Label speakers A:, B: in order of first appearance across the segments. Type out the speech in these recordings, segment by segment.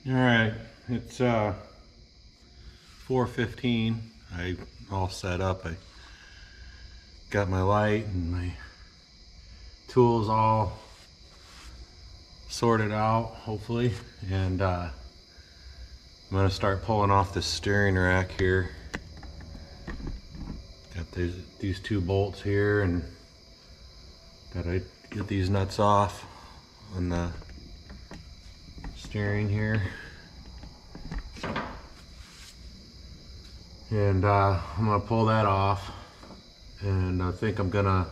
A: All right, it's 4:15. I all set up. I got my light and my tools all sorted out, hopefully, and I'm gonna start pulling off this steering rack here. Got these two bolts here, and gotta get these nuts off on the steering here. And I'm gonna pull that off, and I think I'm gonna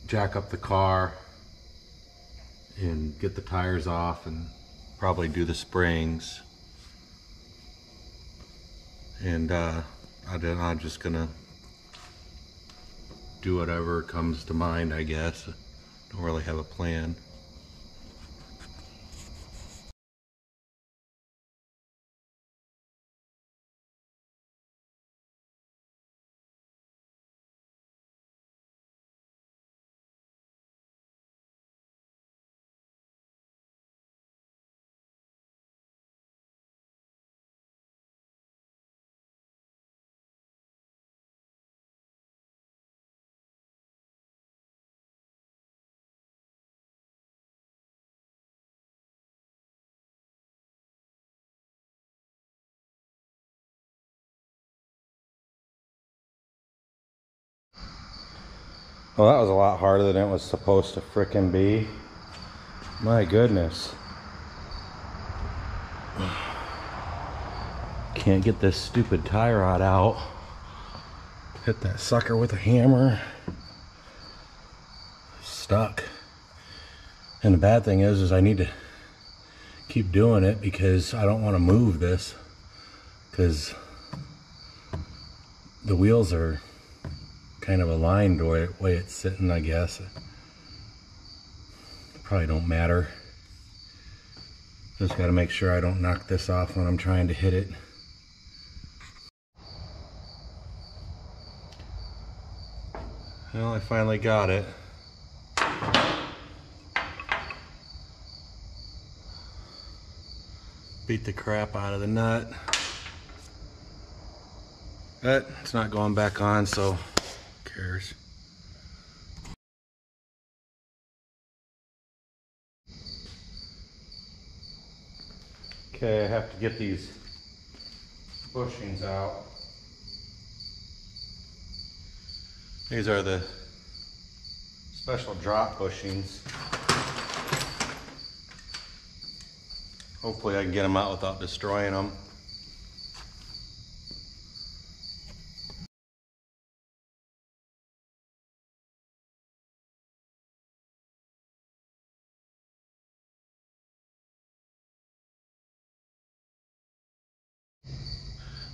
A: jack up the car and get the tires off and probably do the springs. And I'm just gonna do whatever comes to mind, I guess. Don't really have a plan. Well, that was a lot harder than it was supposed to frickin' be. My goodness. Can't get this stupid tie rod out. Hit that sucker with a hammer. Stuck. And the bad thing is I need to keep doing it because I don't want to move this, because the wheels are kind of aligned the way it's sitting, I guess. Probably don't matter. Just got to make sure I don't knock this off when I'm trying to hit it. Well, I finally got it. Beat the crap out of the nut. But it's not going back on, so who cares? Okay, I have to get these bushings out. These are the special drop bushings. Hopefully I can get them out without destroying them.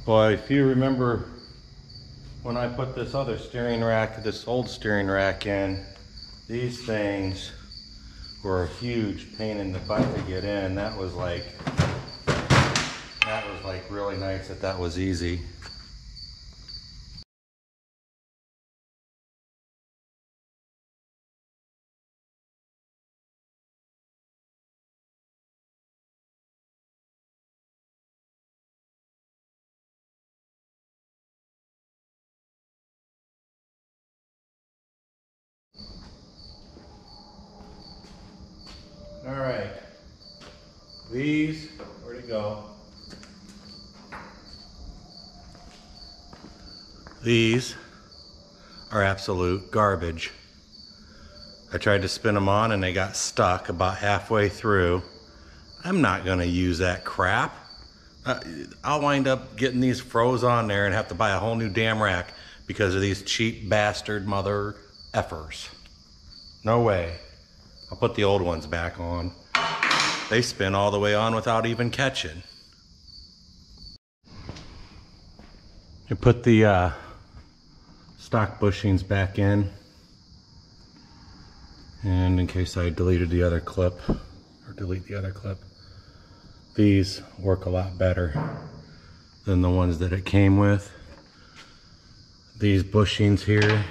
A: Boy, if you remember when I put this other steering rack, this old steering rack in, these things were a huge pain in the butt to get in. That was like really nice that was easy. All right, these, where'd it go? These are absolute garbage. I tried to spin them on and they got stuck about halfway through. I'm not gonna use that crap. I'll wind up getting these froze on there and have to buy a whole new damn rack because of these cheap bastard mother effers. No way. I'll put the old ones back on. They spin all the way on without even catching. I put the stock bushings back in, and in case I deleted the other clip, or delete the other clip, these work a lot better than the ones that it came with. These bushings here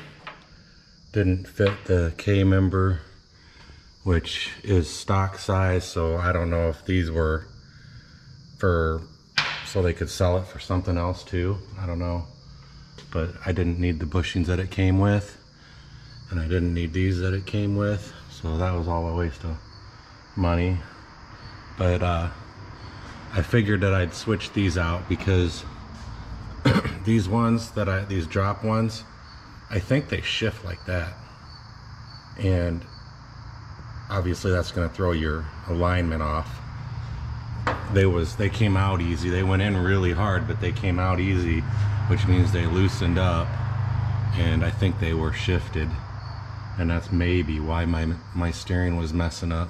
A: didn't fit the K-member which is stock size. So I don't know if these were so they could sell it for something else too. I don't know. But I didn't need the bushings that it came with, and I didn't need these that it came with, so that was all a waste of money. But I figured that I'd switch these out because these ones these drop ones, I think they shift like that, and obviously that's going to throw your alignment off. They came out easy. They went in really hard, but they came out easy, which means they loosened up, and I think they were shifted, and that's maybe why my steering was messing up.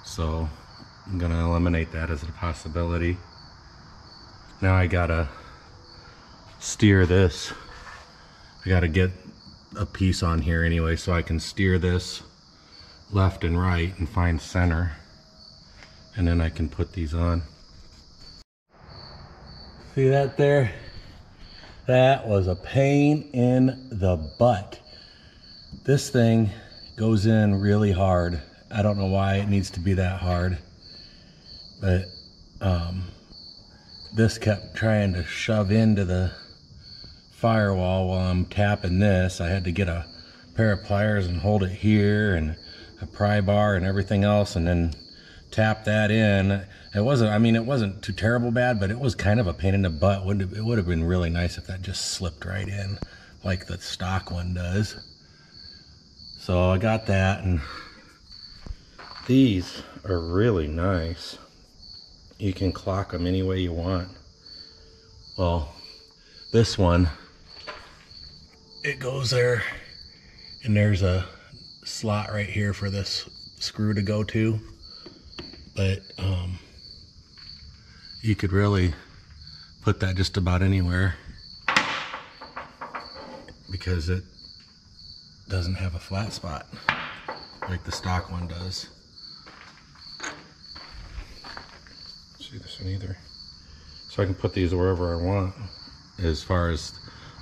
A: So I'm gonna eliminate that as a possibility. Now I gotta steer this. I gotta get a piece on here anyway so I can steer this left and right and find center, and then I can put these on. See that there? That was a pain in the butt. This thing goes in really hard. I don't know why it needs to be that hard, but this kept trying to shove into the firewall while I'm tapping this. I had to get a pair of pliers and hold it here, and a pry bar and everything else, and then tap that in. It wasn't too terrible bad, but it was kind of a pain in the butt. It would have been really nice if that just slipped right in like the stock one does. So I got that, and these are really nice. You can clock them any way you want. Well, this one, it goes there, and there's a slot right here for this screw to go to. But you could really put that just about anywhere because it doesn't have a flat spot like the stock one does. See this one either. So I can put these wherever I want as far as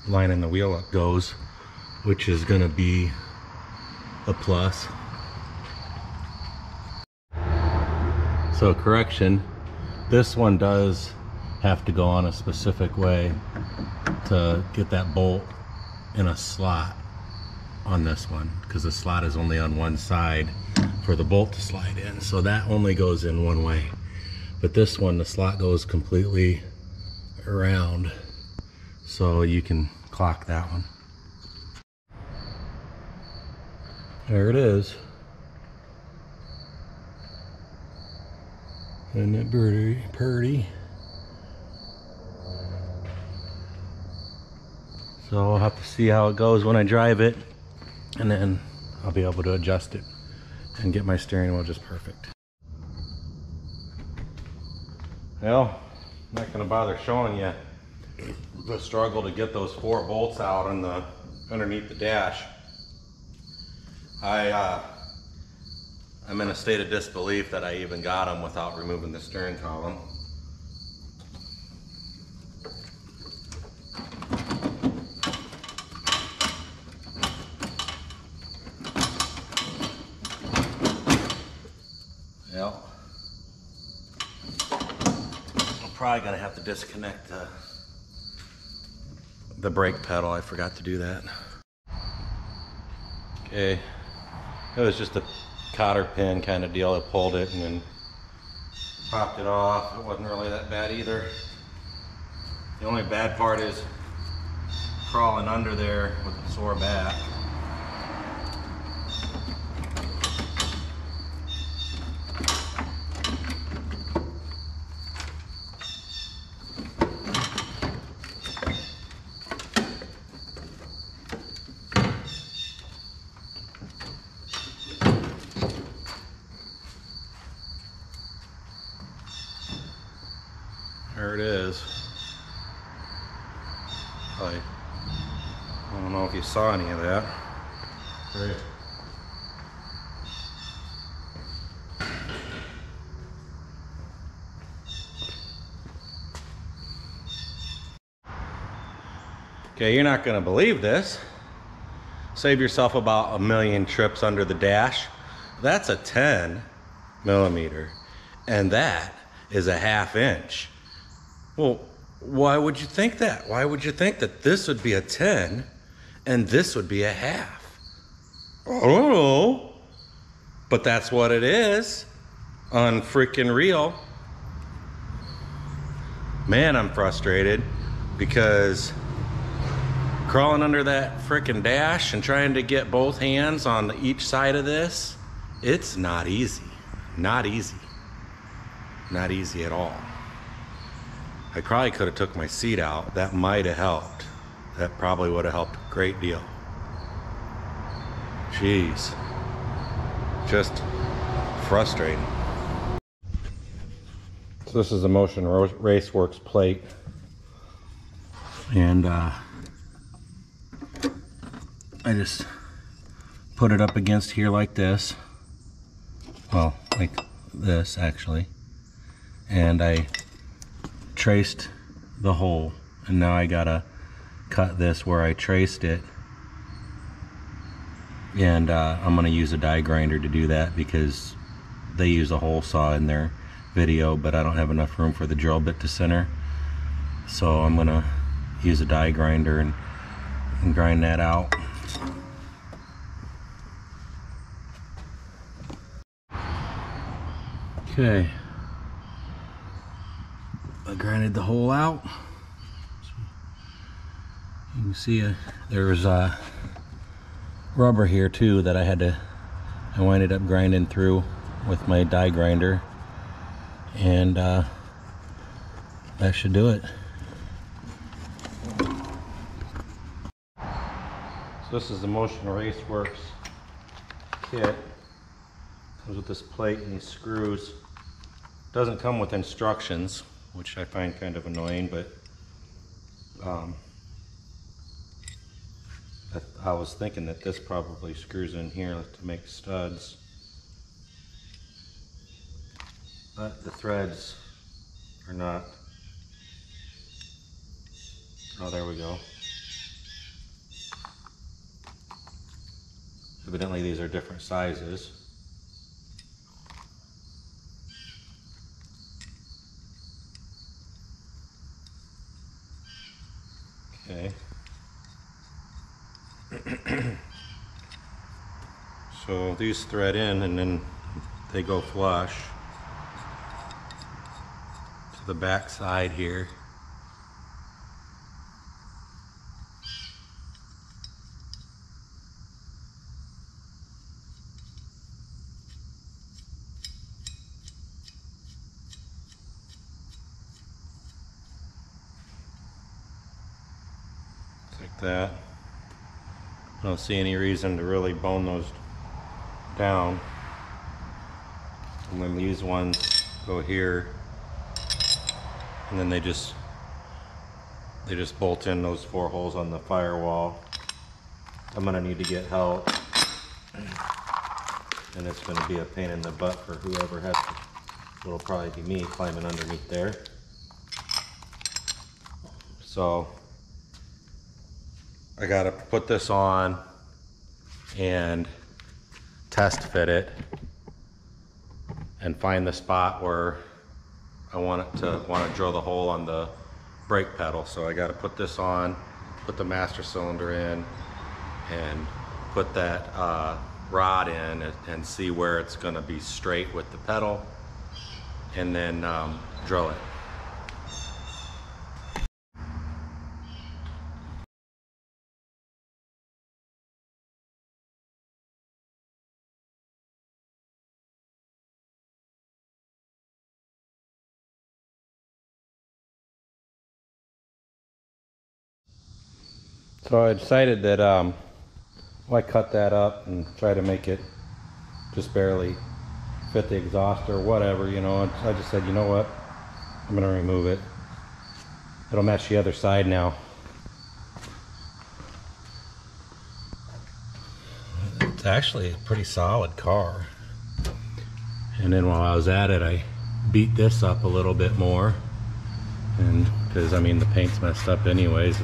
A: lining the wheel up goes, which is going to be a plus. So correction, this one does have to go on a specific way to get that bolt in a slot on this one, because the slot is only on one side for the bolt to slide in. So that only goes in one way. But this one, the slot goes completely around, so you can clock that one. There it is. Isn't it pretty? So I'll have to see how it goes when I drive it, and then I'll be able to adjust it and get my steering wheel just perfect. Well, I'm not going to bother showing you the struggle to get those 4 bolts out on the underneath the dash. I'm in a state of disbelief that I even got them without removing the steering column. Well, I'm probably gonna have to disconnect the brake pedal. I forgot to do that. Okay, it was just a cotter pin kind of deal. I pulled it and then popped it off. It wasn't really that bad either. The only bad part is crawling under there with a sore back. There it is. I don't know if you saw any of that. Right. Okay, you're not going to believe this. Save yourself about 1 million trips under the dash That's a 10 millimeter, and that is a 1/2 inch. Well, why would you think that? Why would you think that this would be a 10 and this would be a 1/2? I don't know, but that's what it is. Unfreaking real. Man, I'm frustrated because crawling under that frickin' dash and trying to get both hands on each side of this, it's not easy. Not easy. Not easy at all. I probably could have took my seat out. That might have helped. That probably would have helped a great deal. Jeez. Just frustrating. So this is the Motion Raceworks plate. And I just put it up against here like this. Well, like this actually. And I traced the hole, and now I gotta cut this where I traced it, and I'm gonna use a die grinder to do that because they use a hole saw in their video, but I don't have enough room for the drill bit to center, so I'm gonna use a die grinder and grind that out. Okay, I grinded the hole out. You can see there was rubber here too that I winded up grinding through with my die grinder, and that should do it. So this is the Motion Raceworks kit. Comes with this plate and these screws. Doesn't come with instructions, which I find kind of annoying, but I was thinking that this probably screws in here to make studs, but the threads are not. Oh, there we go. Evidently these are different sizes. Okay. So these thread in and then they go flush to the back side here. Like that. I don't see any reason to really bone those down. And then these ones go here, and then they just bolt in those 4 holes on the firewall. I'm gonna need to get help, and it's gonna be a pain in the butt for whoever has to. It'll probably be me climbing underneath there. So I gotta put this on and test fit it and find the spot where I want to drill the hole on the brake pedal. So I gotta put this on, put the master cylinder in, and put that rod in and see where it's gonna be straight with the pedal, and then drill it. So I decided that I cut that up and try to make it just barely fit the exhaust or whatever, you know. I just said, you know what, I'm gonna remove it. It'll match the other side now. It's actually a pretty solid car. And then while I was at it, I beat this up a little bit more, and because I mean the paint's messed up anyways.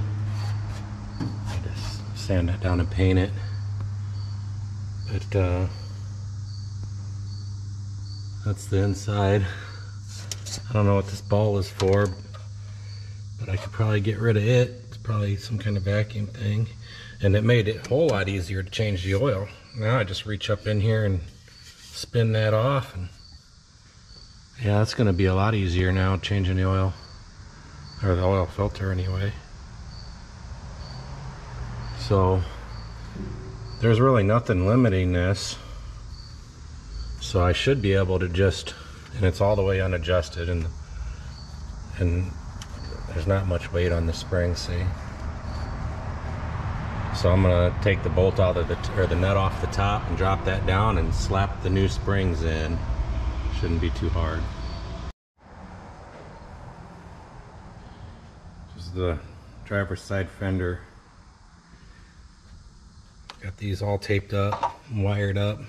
A: I just sand that down and paint it. But That's the inside. I don't know what this ball is for, but I could probably get rid of it. It's probably some kind of vacuum thing. And it made it a whole lot easier to change the oil. Now I just reach up in here and spin that off. And yeah, that's gonna be a lot easier now, changing the oil. Or the oil filter anyway. So there's really nothing limiting this. So I should be able to just, and it's all the way unadjusted, and there's not much weight on the spring, see? So I'm gonna take the bolt out of the nut off the top and drop that down and slap the new springs in. Shouldn't be too hard. This is the driver's side fender. Got these all taped up and wired up.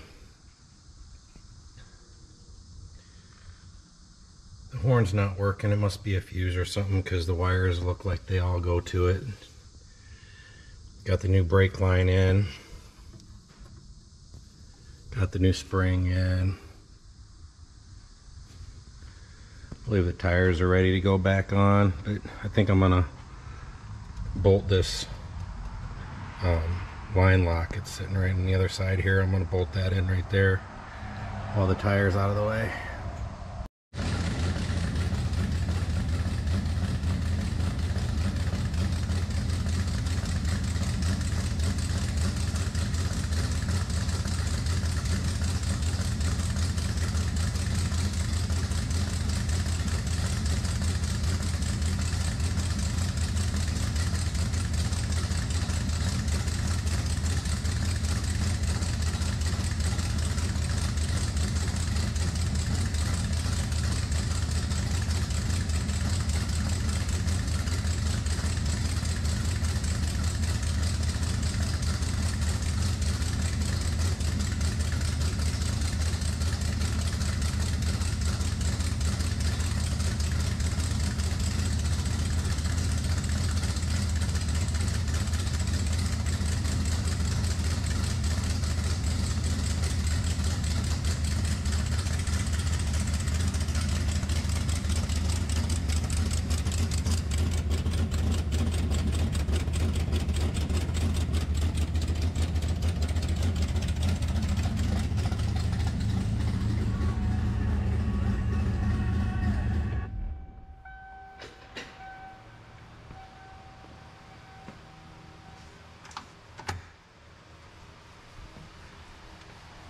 A: The horn's not working. It must be a fuse or something because the wires look like they all go to it. Got the new brake line in. Got the new spring in. I believe the tires are ready to go back on, but I think I'm gonna bolt this line lock. It's sitting right on the other side here. I'm gonna bolt that in right there while the tire's out of the way.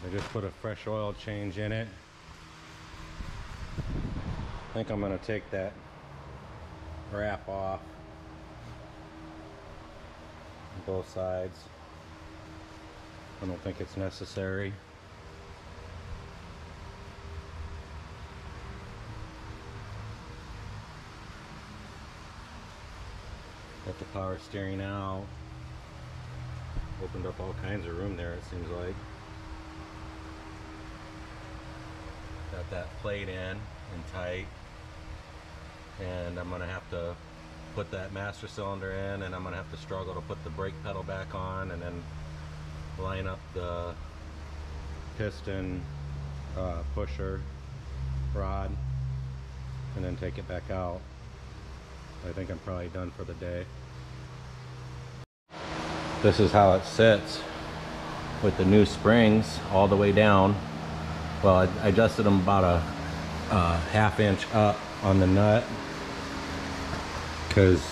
A: I just put a fresh oil change in it. I think I'm going to take that wrap off on both sides. I don't think it's necessary. Got the power steering out. Opened up all kinds of room there, it seems like. Got that plate in and tight, and I'm gonna have to put that master cylinder in, and I'm gonna have to struggle to put the brake pedal back on, and then line up the piston pusher rod, and then take it back out. I think I'm probably done for the day. This is how it sits with the new springs all the way down. Well, I adjusted them about a ½ inch up on the nut because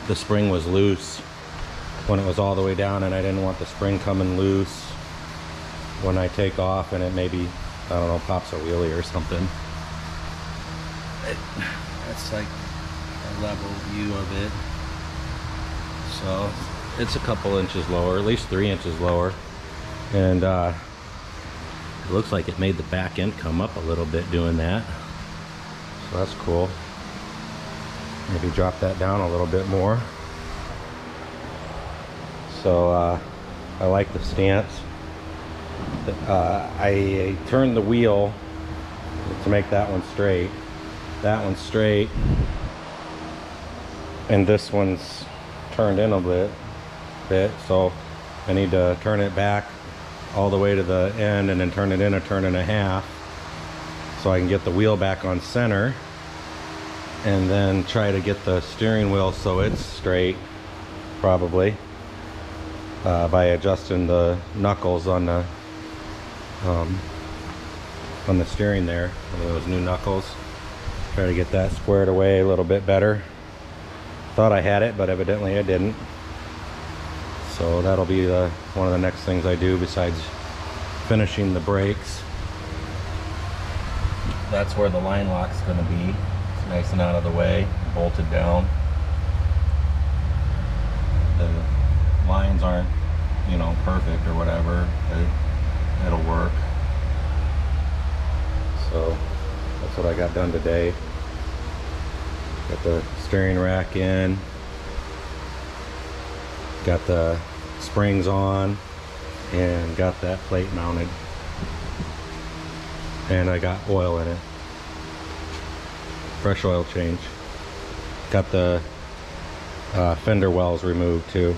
A: the spring was loose when it was all the way down, and I didn't want the spring coming loose when I take off and it maybe, I don't know, pops a wheelie or something. That's like a level view of it. So it's a couple inches lower, at least 3 inches lower, and it looks like it made the back end come up a little bit doing that, so that's cool. Maybe drop that down a little bit more. So I like the stance. I turned the wheel to make that one straight, and this one's turned in a bit, so I need to turn it back all the way to the end and then turn it in a turn and a half so I can get the wheel back on center, and then try to get the steering wheel so it's straight, probably by adjusting the knuckles on the steering there, those new knuckles. Try to get that squared away a little bit better. Thought I had it, but evidently I didn't. So that'll be one of the next things I do besides finishing the brakes. That's where the line lock's going to be. It's nice and out of the way, bolted down. The lines aren't, you know, perfect or whatever. It'll work. So that's what I got done today. Got the steering rack in. Got the springs on. And got that plate mounted. And I got oil in it. Fresh oil change. Got the fender wells removed too.